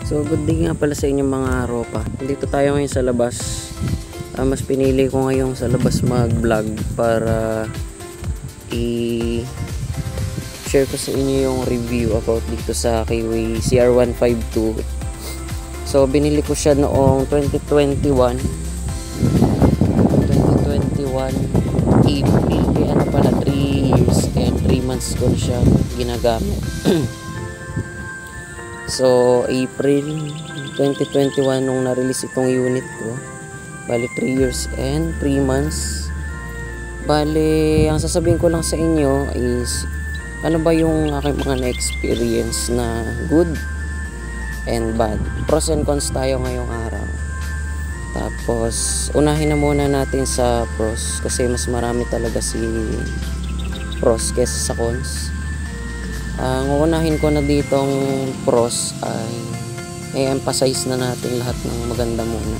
So good day nga pala sa inyong mga ropa. Dito tayo ngayon sa labas. Mas pinili ko ngayon sa labas mag-vlog para i-share ko sa inyo yung review about dito sa Kiwi CR152. So binili ko siya noong 2021 April. Ano pala, 3 years and 3 months ko na siya ginagamit. So, April 2021 nung na-release itong unit ko. Bali, 3 years and 3 months. Bali, ang sasabihin ko lang sa inyo is ano ba yung aking mga na-experience na good and bad. Pros and cons tayo ngayong araw. Tapos, unahin na muna natin sa pros kasi mas marami talaga si pros kesa sa cons. Ang uunahin ko na ditong pros ay i-emphasize na natin lahat ng maganda muna.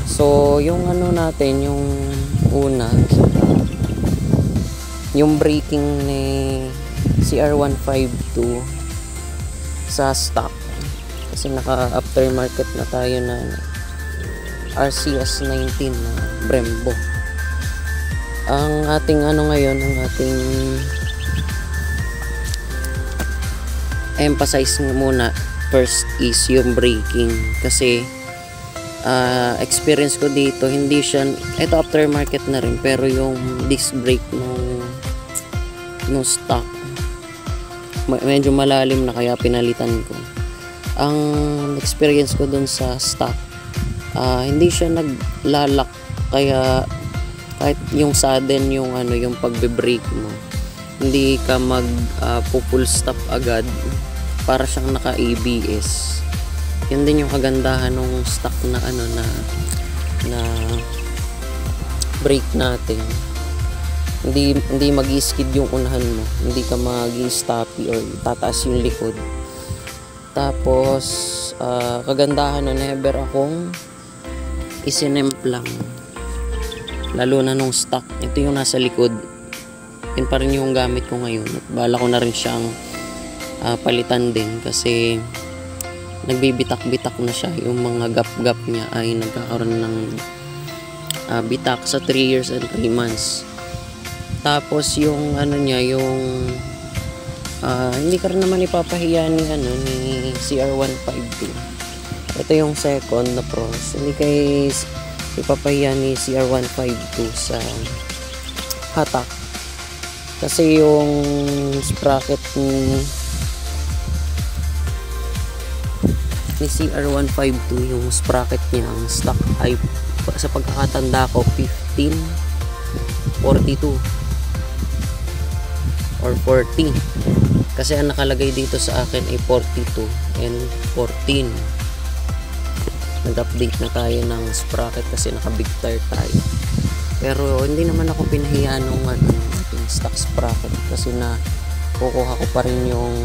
So, yung ano natin, yung una, yung braking ni CR152 sa stock. Kasi naka aftermarket na tayo na RCS19 na Brembo. Ang ating ano ngayon, ang ating emphasize muna first is yung braking kasi experience ko dito, hindi siya, ito aftermarket na rin, pero yung disc brake nung stock medyo malalim na kaya pinalitan ko. Ang experience ko dun sa stock, hindi siya naglalak, kaya kahit yung sudden yung ano, yung pagbe-brake mo, hindi ka mag full stop agad, para siyang naka ABS. Yun din yung kagandahan ng stock na ano na brake natin. Hindi mag-skid yung unahan mo, hindi ka mag-stoppy or tataas yung likod. Tapos kagandahan na never akong isinemplang, lalo na nung stock. Ito yung nasa likod, yun pa rin yung gamit ko ngayon at bala ko na rin siyang palitan din kasi nagbibitak-bitak na siya. Yung mga gap-gap niya ay nagkakaroon ng bitak sa 3 years and 3 months. Tapos yung ano niya, yung hindi ka rin naman ipapahiya ni CR152. Ito yung second na pros, hindi kayo ipapahiya ni CR152 sa hatak kasi yung sprocket ni CR152, yung sprocket niya, ang stock ay sa pagkakatanda ko 1542 or 40, kasi ang nakalagay dito sa akin ay 42 and 14. Nag-update na tayo ng sprocket kasi naka big tire tayo, pero hindi naman ako pinahiya nung ating stock sprocket kasi na kukuha ko pa rin yung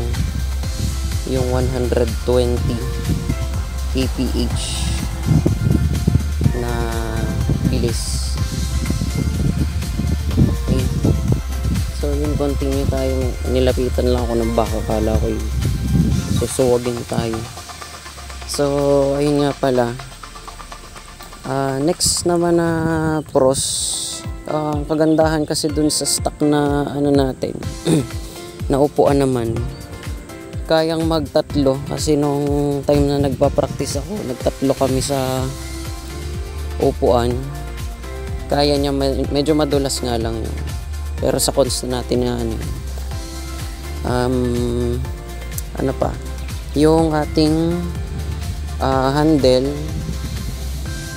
120 kph na bilis. Okay. So yun, continue tayo. Nilapitan lang ako ng baka, kala ko yung susuwagin tayo. So ayun nga pala, next naman na pros, ang kagandahan kasi dun sa stock na ano natin na upuan naman, kayang magtatlo. Kasi nung time na nagpa-practice ako, nagtatlo kami sa upuan. Kaya niya, medyo madulas nga lang yun. Pero sa cons natin na ano pa, yung ating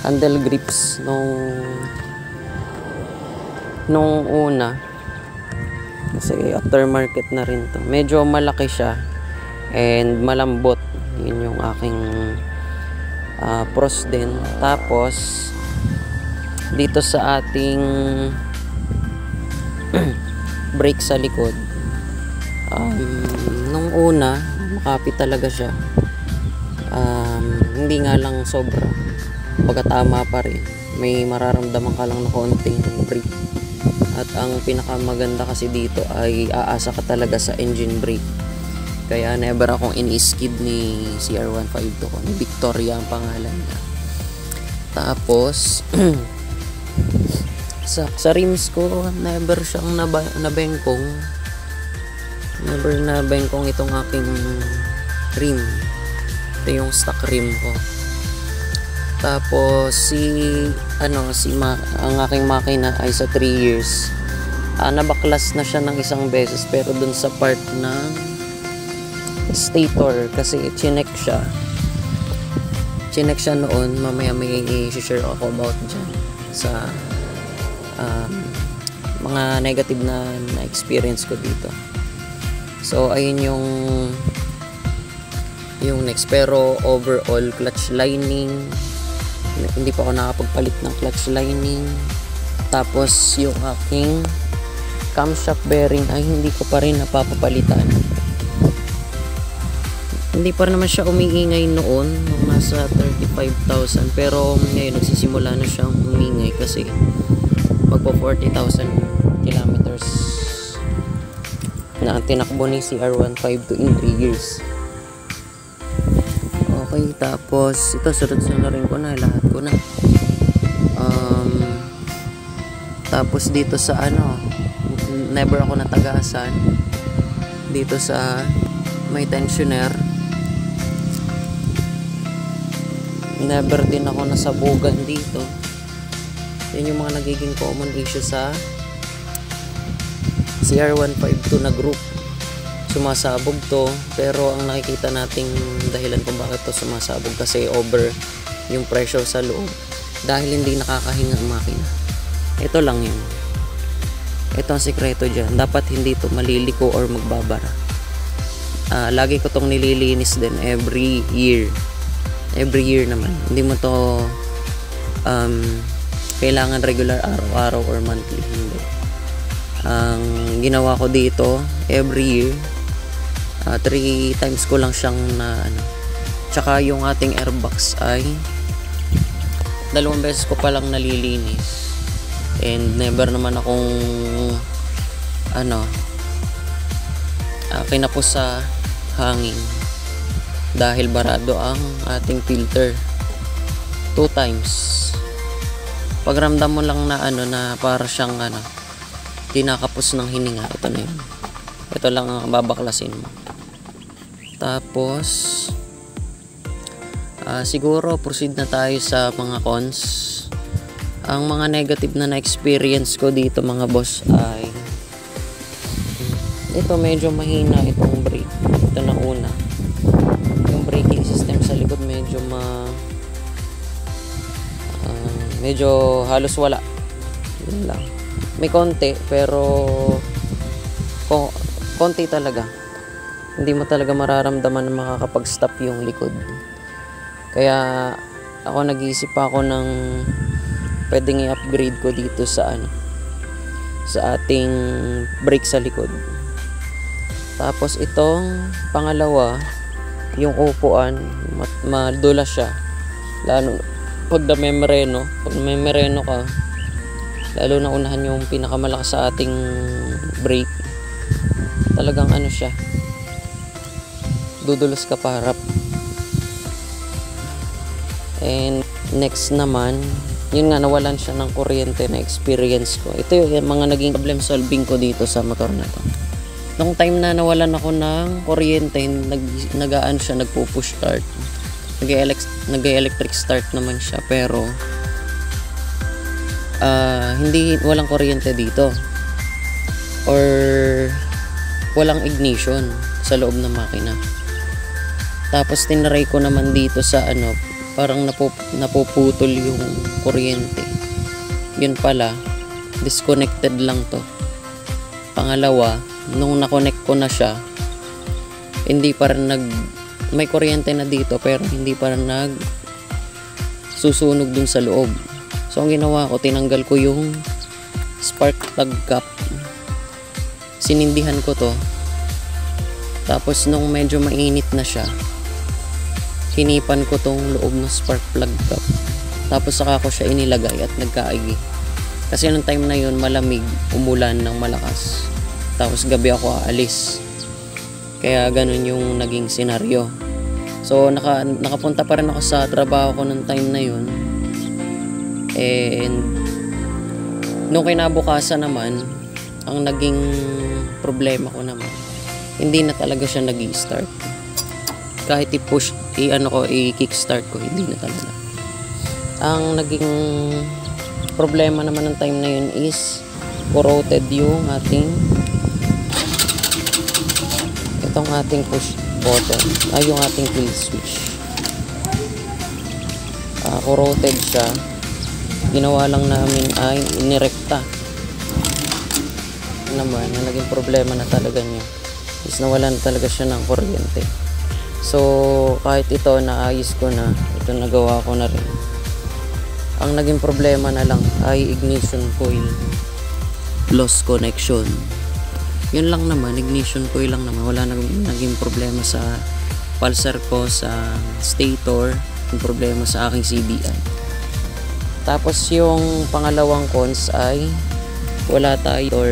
handle grips nung una, kasi aftermarket na rin to, medyo malaki siya and malambot. Yun yung aking pros din. Tapos dito sa ating brake sa likod, nung una makapit talaga siya, hindi nga lang sobra, pagkatama pa rin, may mararamdaman ka lang na konting brake. At ang pinakamaganda kasi dito ay aasa ka talaga sa engine brake. Kaya never akong ini-skid ni CR152 ko. Ni Victoria ang pangalan niya. Tapos sa rims ko, never siyang nabengkong. Never nabengkong itong aking rim. Ito yung stock rim ko. Tapos ang aking makina ay sa 3 years. Nabaklas na siya ng isang beses, pero dun sa part ng stator, kasi chinek siya noon. Mamaya may i-share ako about dyan sa mga negative na experience ko dito. So ayun yung next. Pero overall, clutch lining, hindi pa ako nakapagpalit ng clutch lining. Tapos yung aking camshaft bearing ay hindi ko pa rin napapapalitan. Hindi pa naman siya umiingay noon nung nasa 35,000, pero ngayon nagsisimula na siyang umingay kasi magpo 40,000 kilometers na ang tinakbo ni CR152 in 3 years. Okay, tapos ito sunod na rin ko na, lahat ko na. Tapos dito sa never ako natagasan dito sa may tensioner. Never din ako nasabugan dito. Yan yung mga nagiging common issue sa CR152 na group. Sumasabog to, pero ang nakikita nating dahilan kung bakit to sumasabog kasi over yung pressure sa loob dahil hindi nakakahinga ang makina. Ito lang yun. Ito ang sikreto dyan. Dapat hindi to maliliko or magbabara. Lagi ko tong nililinis din every year. Every year naman. Hindi mo to kailangan regular araw-araw or monthly. Hindi. Ang ginawa ko dito every year, 3 times ko lang siyang tsaka yung ating airbox ay 2 beses ko palang nalilinis. And never naman akong kinapos sa hangin dahil barado ang ating filter 2 times. Pagramdam mo lang na para siyang kinakapos ng hininga, ito na yun. Ito lang ang babaklasin mo. Tapos siguro proceed na tayo sa mga cons. Ang mga negative na experience ko dito mga boss ay ito, medyo mahina itong brake. Ito na una. Yung braking system sa likod medyo medyo halos wala. Yun lang. May konti pero konti talaga. Hindi mo talaga mararamdaman na makakapag-stop yung likod. Kaya ako nag-iisip ako ng pwedeng i-upgrade ko dito sa sa ating brake sa likod. Tapos itong pangalawa, yung upuan, madula siya. Lalo pag namemereno ka, lalo na unahan yung pinakamalakas sa ating brake, talagang siya, dudulos ka pa harap. And next naman, yun nga, nawalan siya ng kuryente na experience ko. Ito yung mga naging problem solving ko dito sa motor na to. Nung time na nawalan ako ng kuryente, nagaan siya, nagpo-push start. Nag-electric start naman siya, pero walang kuryente dito. Or walang ignition sa loob ng makina. Tapos tinaray ko naman dito sa parang napuputol yung kuryente. Yun pala, disconnected lang to. Pangalawa, nung na-connect ko na siya, hindi pa rin may kuryente na dito, pero hindi pa rin susunog dun sa loob. So ang ginawa ko, tinanggal ko yung spark plug cap. Sinindihan ko to. Tapos nung medyo mainit na siya, hinipan ko tong loob ng spark plug cap. Tapos saka ko siya inilagay at nagkaigi. Kasi nung time na yun, malamig, umulan ng malakas. Tapos gabi ako aalis. Kaya ganun yung naging senaryo. So nakapunta pa rin ako sa trabaho ko ng time na yun. And nung kinabukasan naman, ang naging problema ko naman, hindi na talaga siya nag-i-start. Kahit i-push, i-kickstart ko, hindi na talaga. Ang naging problema naman ng time na yun is corroded yung itong ating push button, yung ating kill switch. Corroded siya. Ginawa lang namin ay inirekta. Naman, ang naging problema na talaga niya is nawalan talaga siya ng kuryente. So kahit ito naayos ko na, ito nagawa ko na rin, ang naging problema na lang ay ignition coil lost connection. Yun lang naman, ignition coil lang naman. Wala naging problema sa pulsar ko, sa stator, yung problema sa aking CDI. Tapos yung pangalawang cons ay wala tayo, or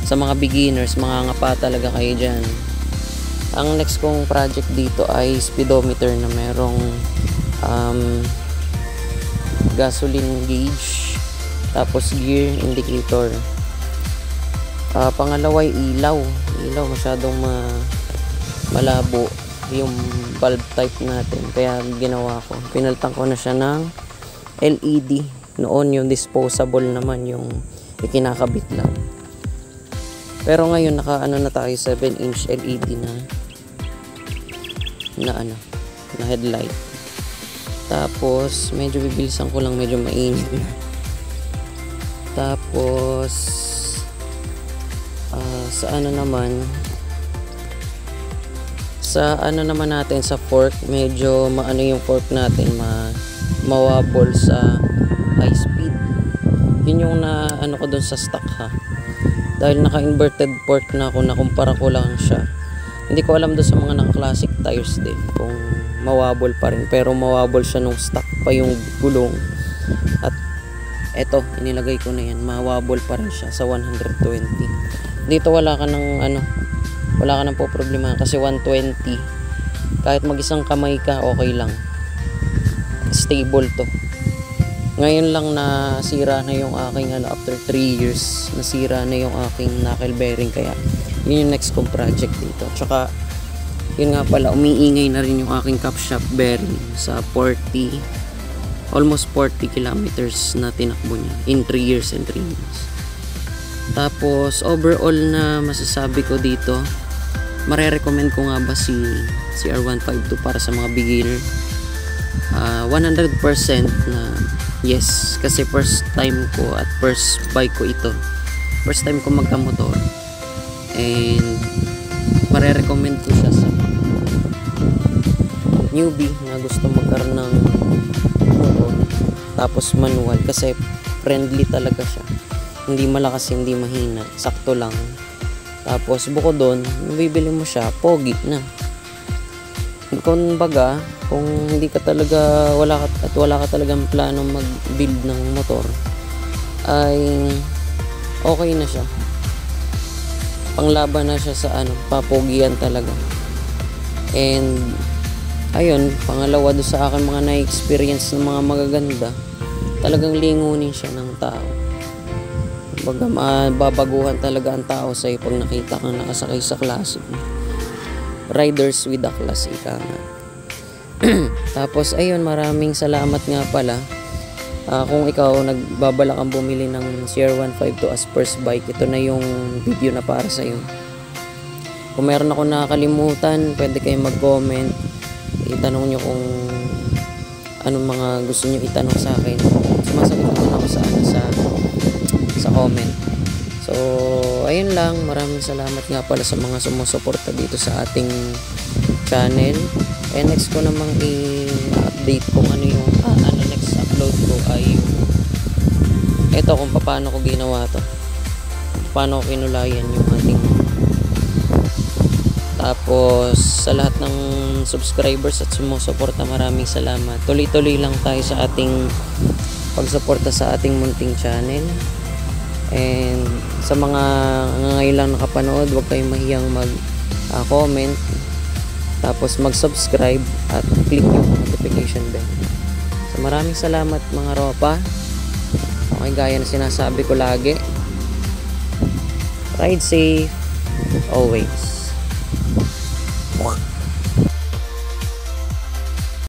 sa mga beginners, mga ngapa talaga kayo dyan. Ang next kong project dito ay speedometer na merong gasoline gauge, tapos gear indicator. Pangalawa ay ilaw masyadong malabo yung bulb type natin, kaya ginawa ko, pinalitan ko na siya ng LED. Noon yung disposable naman, yung ikinakabit lang. Pero ngayon naka na tayo, 7-inch LED na headlight. Tapos medyo bibilisan ko lang, medyo mainit na. Tapos sa ano naman natin, sa fork, medyo maano yung fork natin, mawabol sa high speed. Yun yung ko dun sa stock dahil naka inverted fork na ako, nakumpara ko lang siya. Hindi ko alam doon sa mga naka-classic tires din kung mawabol pa rin, pero mawabol siya nung stock pa yung gulong. At eto, inilagay ko na yan, mawabol pa rin siya sa 120. Dito wala ka ng po problema kasi 120, kahit mag-isang kamay ka, okay lang, stable to. Ngayon lang nasira na yung aking after 3 years nasira na yung aking knuckle bearing, kaya yun yung next kong project dito. Tsaka yun nga pala, umiingay na rin yung aking camshaft bearing sa almost 40 kilometers na tinakbo niya in 3 years and 3 months. Tapos overall na masasabi ko dito, marerecommend ko nga ba si CR152 para sa mga beginner? 100% na yes, kasi first time ko at first bike ko ito, first time ko magkamotor, and marerecommend ko siya sa newbie na gusto magkaroon ng motor tapos manual, kasi friendly talaga siya, hindi malakas hindi mahina, sakto lang. Tapos bukod doon, bibili mo siya, pogi na. Kung baga, kung hindi ka talaga, wala ka talagang plano mag-build ng motor, ay okay na siya. Panglaban na siya sa papogian talaga. And ayun, pangalawa doon sa akin mga na-experience ng mga magaganda, talagang lingunin siya ng tao. Baga mababaguhan talaga ang tao sa'yo pag nakita kang nakasakay sa classic. Riders with a class, ika nga. Tapos ayun, maraming salamat nga pala. Kung ikaw nagbabala kang bumili ng CR152 as first bike, ito na yung video na para sa'yo. Kung meron ako nakakalimutan, pwede kayong mag-comment, itanong nyo kung anong mga gusto nyo itanong sa akin. Sumasagot naman ako sa comment. So ayun lang, maraming salamat nga pala sa mga sumusuporta dito sa ating channel. And next ko namang i-update kung ano yung next upload ko ay ito, kung paano ko ginawa to, paano ko kinulayan yung ating. Tapos sa lahat ng subscribers at sumusuporta, maraming salamat. Tuloy-tuloy lang tayo sa ating pagsuporta sa ating munting channel. And sa mga ngayon lang nakapanood, huwag kayong mahiyang comment, tapos mag-subscribe at click yung notification bell. So maraming salamat mga ropa. Okay, gaya na sinasabi ko lagi, ride safe always.